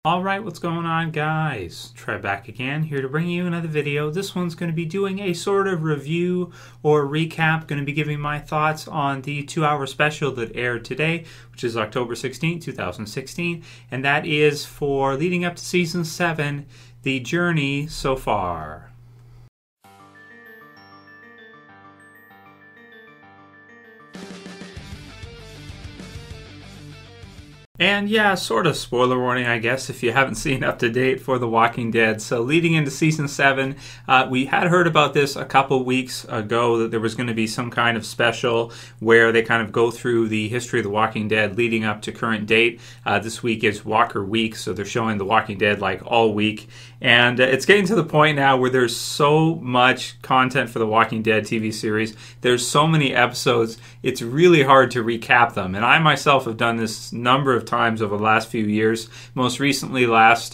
Alright, what's going on, guys? Trev back again, here to bring you another video. This one's going to be doing a sort of review or recap. Going to be giving my thoughts on the 2-hour special that aired today, which is October 16, 2016. And that is for leading up to Season 7, The Journey So Far. And yeah, sort of spoiler warning, I guess, if you haven't seen Up to Date for The Walking Dead. So leading into Season 7, we had heard about this a couple weeks ago, that there was going to be some kind of special where they kind of go through the history of The Walking Dead leading up to current date. This week is Walker Week, so they're showing The Walking Dead like all week. And it's getting to the point now where there's so much content for The Walking Dead TV series. There's so many episodes, it's really hard to recap them. And I myself have done this number of times over the last few years. Most recently last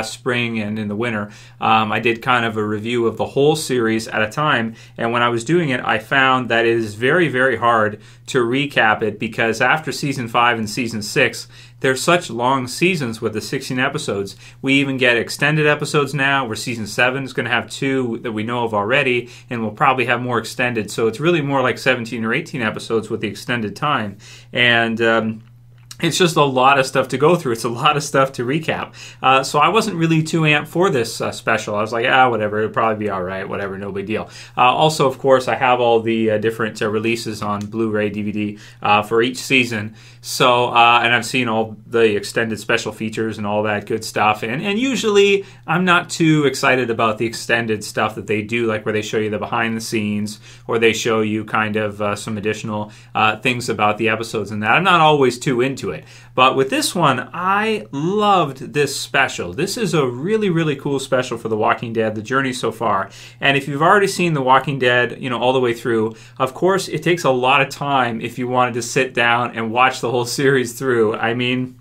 spring and in the winter, I did kind of a review of the whole series at a time, and when I was doing it, I found that it is very, very hard to recap it, because after Season 5 and Season 6, they're such long seasons with the 16 episodes. We even get extended episodes now, where Season 7 is going to have 2 that we know of already, and we'll probably have more extended. So it's really more like 17 or 18 episodes with the extended time. And it's just a lot of stuff to go through. It's a lot of stuff to recap. So I wasn't really too amped for this special. I was like, whatever, it'll probably be all right, whatever, no big deal. Also, of course, I have all the different releases on Blu-ray, DVD for each season. So, and I've seen all the extended special features and all that good stuff. And usually, I'm not too excited about the extended stuff that they do, like where they show you the behind the scenes, or they show you kind of some additional things about the episodes and that. I'm not always too into it. But with this one, I loved this special. This is a really, really cool special for The Walking Dead, The Journey So Far. And if you've already seen The Walking Dead, all the way through, of course, it takes a lot of time if you wanted to sit down and watch the whole series through. I mean,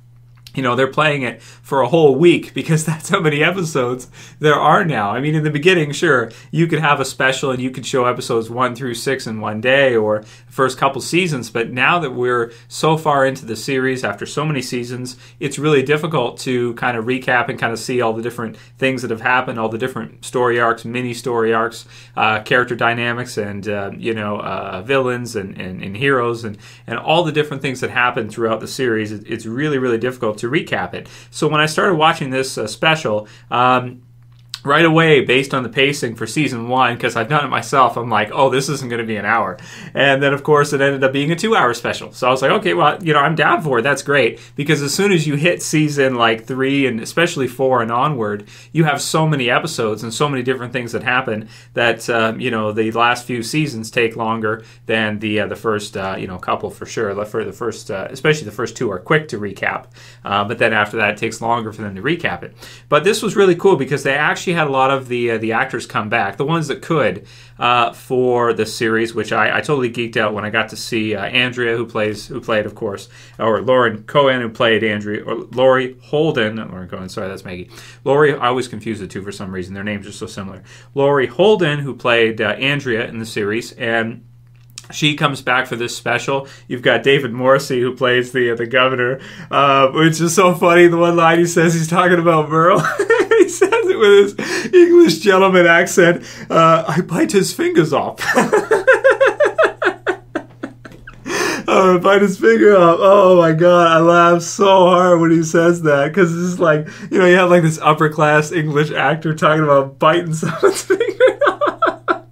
they're playing it for a whole week, because that's how many episodes there are now. I mean, in the beginning, sure, you could have a special and you could show episodes 1 through 6 in one day, or the first couple seasons. But now that we're so far into the series, after so many seasons, it's really difficult to kind of recap and kind of see all the different things that have happened, all the different story arcs, mini story arcs, character dynamics, and villains and heroes, and all the different things that happen throughout the series. It's really, really difficult to recap it. So when I started watching this special, right away, based on the pacing for Season 1, because I've done it myself, I'm like, oh, this isn't going to be an hour. And then, of course, it ended up being a 2-hour special. So I was like, okay, well, I'm down for it. That's great. Because as soon as you hit Season 3, and especially 4 and onward, you have so many episodes and so many different things that happen that, the last few seasons take longer than the first, couple for sure. For the first, especially the first 2 are quick to recap. But then after that, it takes longer for them to recap it. But this was really cool, because they actually had a lot of the actors come back, the ones that could, for the series, which I totally geeked out when I got to see Andrea, who played, of course, or Lauren Cohen, who played Andrea, or Laurie Holden, not Lauren Cohen, sorry, that's Maggie. Laurie, I always confuse the two for some reason, their names are so similar. Laurie Holden, who played Andrea in the series, and she comes back for this special. You've got David Morrissey, who plays the governor, which is so funny. The one line he says, he's talking about Merle. He says it with his English gentleman accent. I bite his fingers off. Bite his finger off. Oh my god, I laugh so hard when he says that, because it's like, you have like this upper class English actor talking about biting someone's finger off.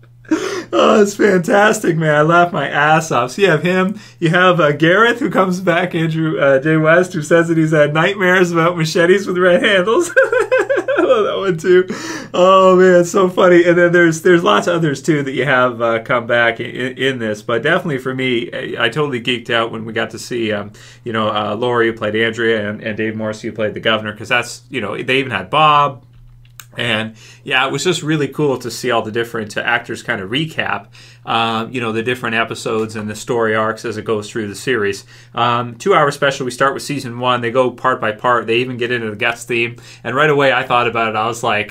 Oh, it's fantastic, man. I laughed my ass off. So you have him. You have Gareth, who comes back, Andrew Day West, who says that he's had nightmares about machetes with red handles. I love that one too. Oh man, it's so funny. And then there's lots of others too that you have come back in this. But definitely for me, I totally geeked out when we got to see Laurie, who played Andrea, and Dave Morrissey, who played the governor, because that's they even had Bob. And yeah, it was just really cool to see all the different actors kind of recap the different episodes and the story arcs as it goes through the series. 2-hour special. We start with season 1. They go part by part. They even get into the Guts theme. And right away, I thought about it. I was like,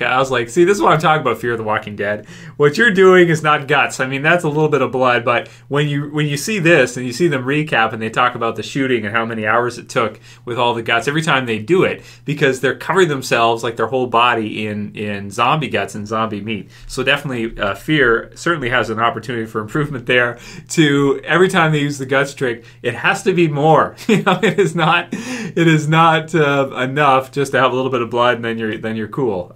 see, this is what I'm talking about. Fear of the Walking Dead. What you're doing is not guts. I mean, that's a little bit of blood, but when you see this and you see them recap and they talk about the shooting and how many hours it took with all the guts every time they do it, because they're covering themselves like their whole body in zombie guts and zombie meat. So definitely Fear certainly has an opportunity for improvement there. To every time they use the guts trick, it has to be more. It is not enough just to have a little bit of blood and then you're cool.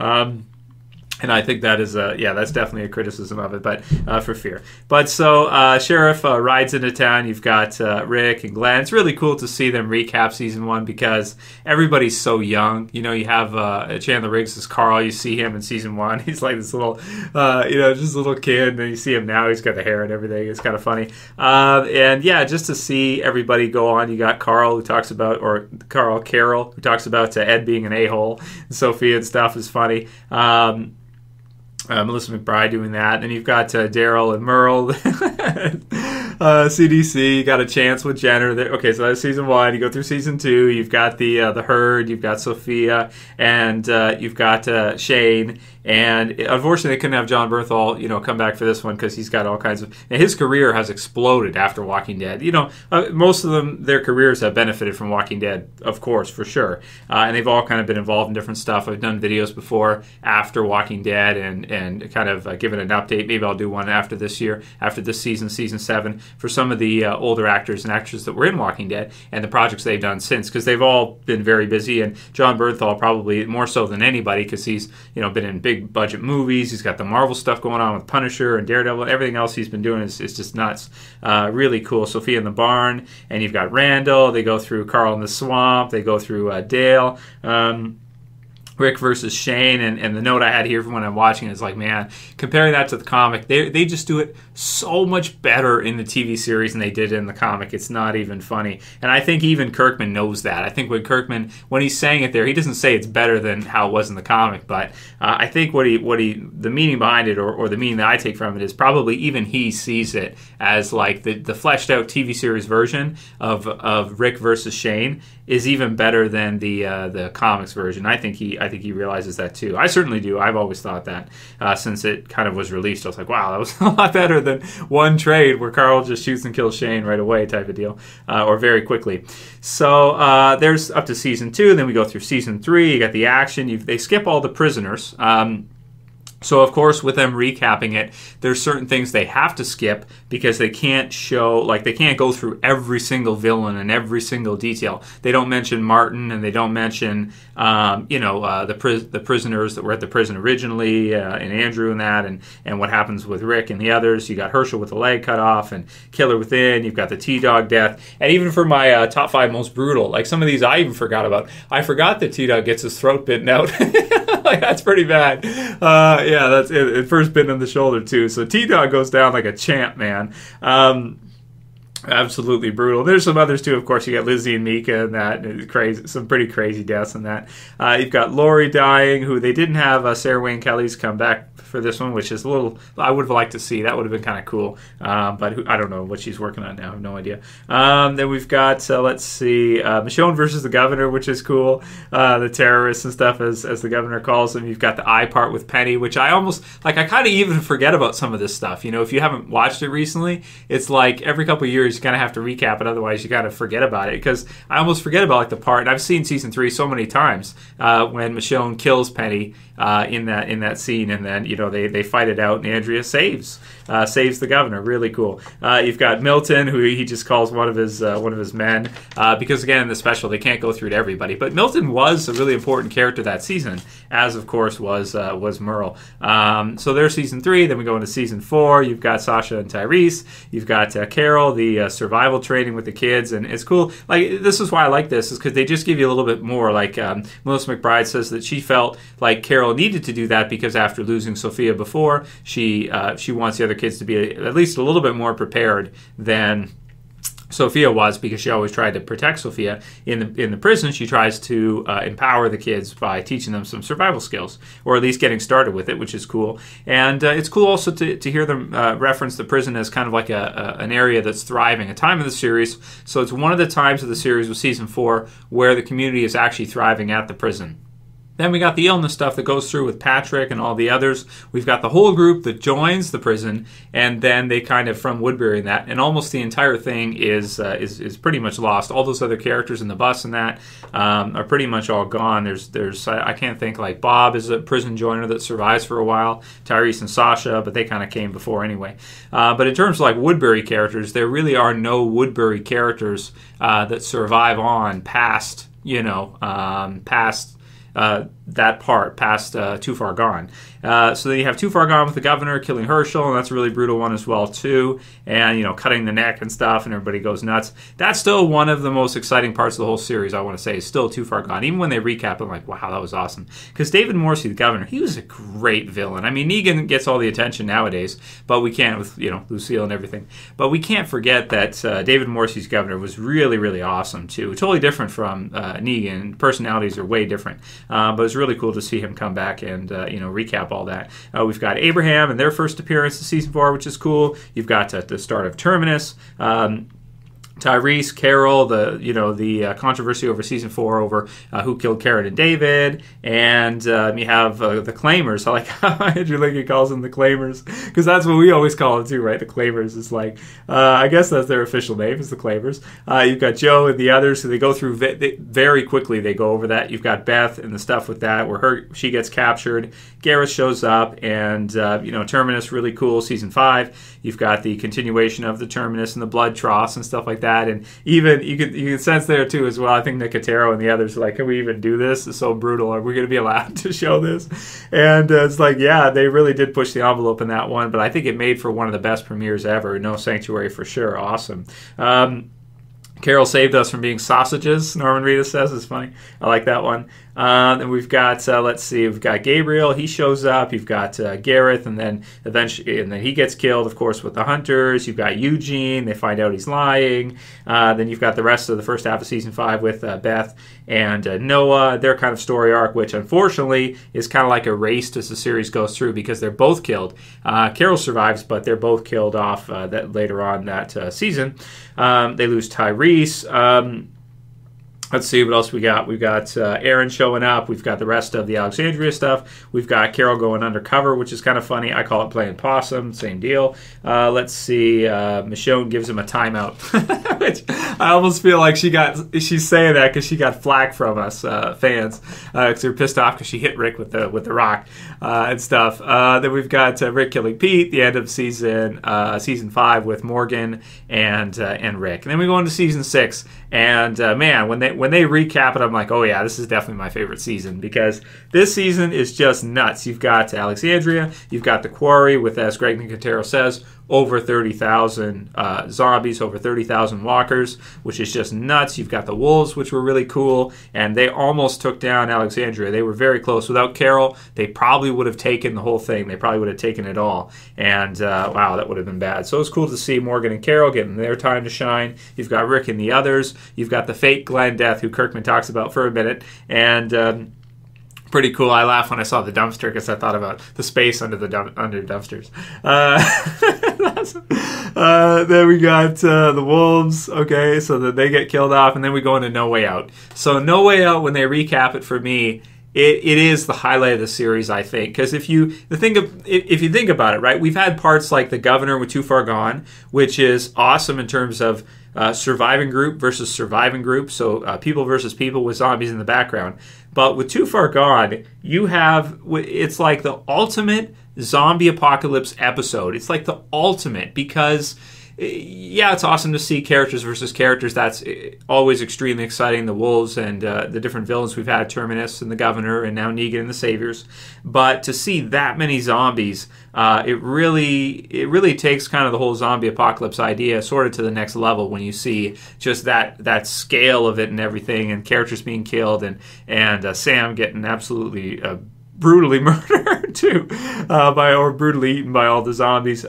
And I think that is, that's definitely a criticism of it, but for Fear. But so Sheriff rides into town. You've got Rick and Glenn. It's really cool to see them recap season 1 because everybody's so young. You have Chandler Riggs as Carl. You see him in season 1. He's like this little, just a little kid. And then you see him now. He's got the hair and everything. It's kind of funny. Just to see everybody go on. You got Carl Carol, who talks about Ed being an a-hole. And Sophia and stuff is funny. Melissa McBride doing that. And you've got Daryl and Merle. CDC, you got a chance with Jenner. Okay, so that's season 1. You go through season 2. You've got the Herd. You've got Sophia. And you've got Shane. And unfortunately, they couldn't have John Bernthal, come back for this one because he's got all kinds of... And his career has exploded after Walking Dead. Most of them, their careers have benefited from Walking Dead, of course, for sure. And they've all kind of been involved in different stuff. I've done videos before after Walking Dead and kind of given an update. Maybe I'll do one after this year, after this season 7, for some of the older actors and actresses that were in Walking Dead and the projects they've done since, because they've all been very busy. And John Bernthal probably more so than anybody because he's been in big budget movies. He's got the Marvel stuff going on with Punisher and Daredevil. Everything else he's been doing is just nuts. Really cool. Sophia in the Barn, and you've got Randall. They go through Carl in the Swamp. They go through Dale. Rick versus Shane, and the note I had here from when I'm watching it is like, man, comparing that to the comic, they just do it so much better in the TV series than they did in the comic. It's not even funny. And I think even Kirkman knows that. I think when he's saying it there, he doesn't say it's better than how it was in the comic, but I think the meaning behind it, or the meaning that I take from it, is probably even he sees it as like the fleshed out TV series version of Rick versus Shane is even better than the comics version. I think he realizes that too. I certainly do. I've always thought that since it kind of was released. I was like, wow, that was a lot better than one trade where Carl just shoots and kills Shane right away type of deal, or very quickly. So there's up to season 2. Then we go through season 3. You got the action. They skip all the prisoners. So, of course, with them recapping it, there's certain things they have to skip because they can't they can't go through every single villain and every single detail. They don't mention Martin, and they don't mention, the prisoners that were at the prison originally, and Andrew and that, and what happens with Rick and the others. You got Herschel with the leg cut off, and Killer Within. You've got the T-Dog death. And even for my top 5 most brutal, like some of these I even forgot about. I forgot that T-Dog gets his throat bitten out. Like, that's pretty bad. That's it. First bitten in the shoulder, too. So T-Dog goes down like a champ, man. Absolutely brutal. There's some others, too. Of course, you got Lizzie and Mika and that. Crazy, some pretty crazy deaths in that. You've got Lori dying, who they didn't have Sarah Wayne Kelly's come back for this one, which is a little... I would have liked to see. That would have been kind of cool. But I don't know what she's working on now. I have no idea. Then we've got, Michonne versus the Governor, which is cool. The terrorists and stuff, as the Governor calls them. You've got the eye part with Penny, which I almost... I kind of even forget about some of this stuff. If you haven't watched it recently, it's like every couple of years you kind of have to recap it, otherwise you kind of forget about it, because I almost forget about the part, and I've seen season 3 so many times, when Michonne kills Penny in that scene, and then they fight it out, and Andrea saves the Governor. Really cool. You've got Milton, who he just calls one of his men, because again in the special they can't go through to everybody, but Milton was a really important character that season, as of course was Merle. So there's season 3. Then we go into season 4. You've got Sasha and Tyrese. You've got Carol, the survival training with the kids, and it's cool. Like, this is why I like this, is because they just give you a little bit more. Like Melissa McBride says that she felt like Carol needed to do that because after losing Sophia before, she wants the other kids to be at least a little bit more prepared than Sophia was, because she always tried to protect Sophia. In the prison, she tries to empower the kids by teaching them some survival skills, or at least getting started with it, which is cool. And it's cool also to hear them reference the prison as kind of like an area that's thriving, a time of the series. So it's one of the times of the series with season 4 where the community is actually thriving at the prison. Then we got the illness stuff that goes through with Patrick and all the others. We've got the whole group that joins the prison, and then they kind of from Woodbury and that, and almost the entire thing is pretty much lost. All those other characters in the bus and that are pretty much all gone. There's I can't think, like Bob is a prison joiner that survives for a while, Tyrese and Sasha, but they kind of came before anyway. But in terms of like Woodbury characters, there really are no Woodbury characters that survive on past that part, past Too Far Gone. So then you have Too Far Gone with the governor killing Herschel, and that's a really brutal one as well too. And cutting the neck and stuff, and everybody goes nuts. That's still one of the most exciting parts of the whole series. I want to say is still Too Far Gone. Even when they recap, I'm like, wow, that was awesome. Because David Morrissey, the governor, he was a great villain. I mean, Negan gets all the attention nowadays, but we can't with Lucille and everything. But we can't forget that David Morrissey's governor was really, really awesome too. Totally different from Negan. Personalities are way different, but it's really cool to see him come back and recap all that. We've got Abraham and their first appearance in season 4, which is cool. You've got the start of Terminus. Tyrese, Carol, the controversy over season 4 over who killed Karen and David, and you have the Claimers. I like how Andrew Lincoln calls them the Claimers, because that's what we always call them too, right? The Claimers is like, I guess that's their official name, is the Claimers. You've got Joe and the others, so they go through very quickly. They go over that. You've got Beth and the stuff with that, where she gets captured. Gareth shows up, and Terminus, really cool. Season 5, you've got the continuation of the Terminus and the blood troughs and stuff like that. And even you can sense there too as well. I think Nicotero and the others are like, can we even do this? It's so brutal. Are we going to be allowed to show this? And it's like, yeah, they really did push the envelope in that one. But I think it made for one of the best premieres ever. No Sanctuary for sure. Awesome. Carol saved us from being sausages, Norman Reedus says. It's funny. I like that one. Then we've got, we've got Gabriel. He shows up. You've got Gareth, and then he gets killed, of course, with the hunters. You've got Eugene. They find out he's lying. Then you've got the rest of the first half of season 5 with Beth and Noah, their kind of story arc, which unfortunately is kind of like erased as the series goes through because they're both killed. Carol survives, but they're both killed off that later on that season. They lose Tyrese. Let's see what else we got. We've got Aaron showing up. We've got the rest of the Alexandria stuff. We've got Carol going undercover, which is kind of funny. I call it playing possum. Same deal. Let's see. Michonne gives him a timeout, which I almost feel like she's saying that because she got flack from us fans because they're pissed off because she hit Rick with the rock and stuff. Then we've got Rick killing Pete. The end of season 5 with Morgan and Rick. And then we go into season 6. And man, when they recap it, I'm like, oh yeah, this is definitely my favorite season because this season is just nuts. You've got Alexandria, you've got the Quarry with, as Greg Nicotero says, over 30,000 zombies, over 30,000 walkers, which is just nuts. You've got the wolves, which were really cool, and they almost took down Alexandria. They were very close. Without Carol, they probably would have taken the whole thing. They probably would have taken it all, and wow, that would have been bad. So it's cool to see Morgan and Carol getting their time to shine. You've got Rick and the others. You've got the fake Glenn Death, who Kirkman talks about for a minute, and pretty cool. I laughed when I saw the dumpster because I thought about the space under under dumpsters. Then we got the wolves. Okay, so that they get killed off, and then we go into No Way Out. So No Way Out, when they recap it for me, it is the highlight of the series, I think, because if you think about it, right, we've had parts like The Governor with Too Far Gone, which is awesome in terms of surviving group versus surviving group, so people versus people with zombies in the background. But with Too Far Gone, it's like the ultimate zombie apocalypse episode. It's like the ultimate because, yeah, it's awesome to see characters versus characters. That's always extremely exciting. The wolves and the different villains we've had, Terminus and the Governor, and now Negan and the Saviors. But to see that many zombies, it really takes kind of the whole zombie apocalypse idea sort of to the next level when you see just that scale of it and everything, and characters being killed, and Sam getting absolutely brutally murdered too, or brutally eaten by all the zombies.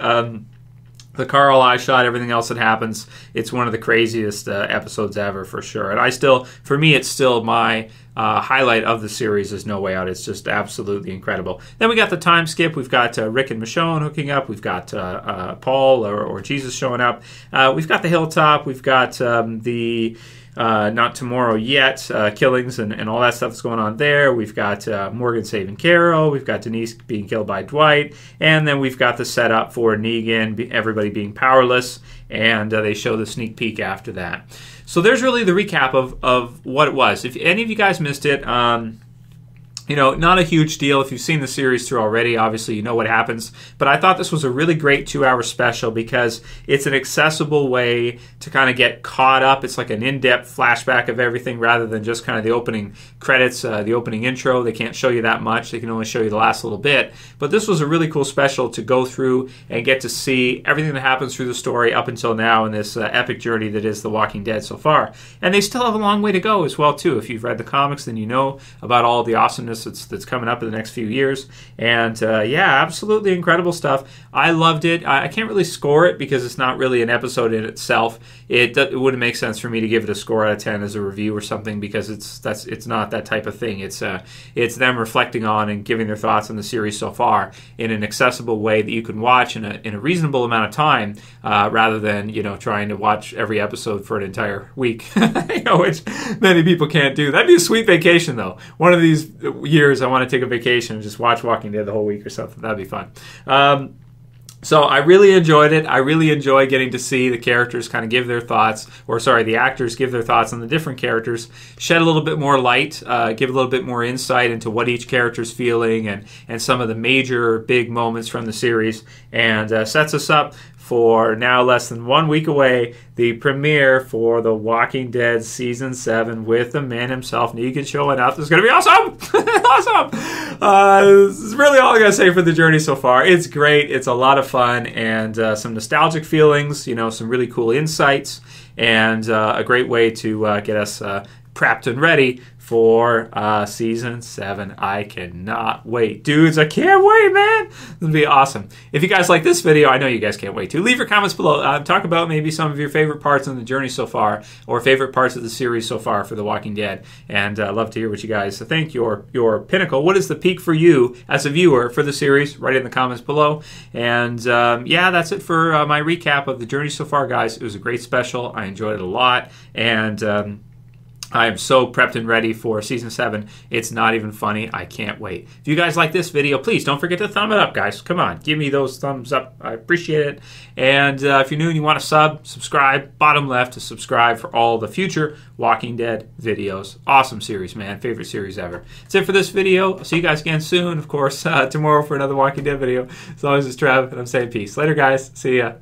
the Carl eye shot, everything else that happens, it's one of the craziest episodes ever for sure. And for me, it's still my highlight of the series is No Way Out. It's just absolutely incredible. Then we got the time skip. We've got Rick and Michonne hooking up. We've got Paul or Jesus showing up. We've got the hilltop. We've got the Not Tomorrow Yet killings and all that stuff that's going on there. We've got Morgan saving Carol. We've got Denise being killed by Dwight. And then we've got the setup for Negan, everybody being powerless. And they show the sneak peek after that. So there's really the recap of what it was. If any of you guys missed it, not a huge deal. If you've seen the series through already, obviously you know what happens. But I thought this was a really great 2-hour special because it's an accessible way to kind of get caught up. It's like an in-depth flashback of everything rather than just kind of the opening credits, the opening intro. They can't show you that much. They can only show you the last little bit. But this was a really cool special to go through and get to see everything that happens through the story up until now in this epic journey that is The Walking Dead so far. And they still have a long way to go as well, too. If you've read the comics, then you know about all the awesomeness that's coming up in the next few years. And absolutely incredible stuff. I loved it. I can't really score it because it's not really an episode in itself. It wouldn't make sense for me to give it a score out of 10 as a review or something because it's not that type of thing. It's them reflecting on and giving their thoughts on the series so far in an accessible way that you can watch in a reasonable amount of time rather than trying to watch every episode for an entire week, which many people can't do. That'd be a sweet vacation though. One of these years I want to take a vacation and just watch Walking Dead the whole week or something. That'd be fun. So I really enjoyed it. I really enjoy getting to see the characters kind of give their thoughts, the actors give their thoughts on the different characters, shed a little bit more light, give a little bit more insight into what each character's feeling and some of the major big moments from the series, and sets us up for now less than 1 week away, the premiere for The Walking Dead Season 7 with the man himself, Negan, showing up. This is going to be awesome! Awesome! This is really all I got to say for the journey so far. It's great. It's a lot of fun and some nostalgic feelings, some really cool insights, and a great way to get us prepped and ready for Season 7. I cannot wait. Dudes, I can't wait, man. It'll be awesome. If you guys like this video, I know you guys can't wait to. Leave your comments below. Talk about maybe some of your favorite parts in the journey so far or favorite parts of the series so far for The Walking Dead. And I'd love to hear what you guys think. Your pinnacle. What is the peak for you as a viewer for the series? Write it in the comments below. And that's it for my recap of the journey so far, guys. It was a great special. I enjoyed it a lot. And I am so prepped and ready for Season 7. It's not even funny. I can't wait. If you guys like this video, please don't forget to thumb it up, guys. Come on. Give me those thumbs up. I appreciate it. And if you're new and you want to subscribe, bottom left to subscribe for all the future Walking Dead videos. Awesome series, man. Favorite series ever. That's it for this video. I'll see you guys again soon. Of course, tomorrow for another Walking Dead video. As always, it's Trev, and I'm saying peace. Later, guys. See ya.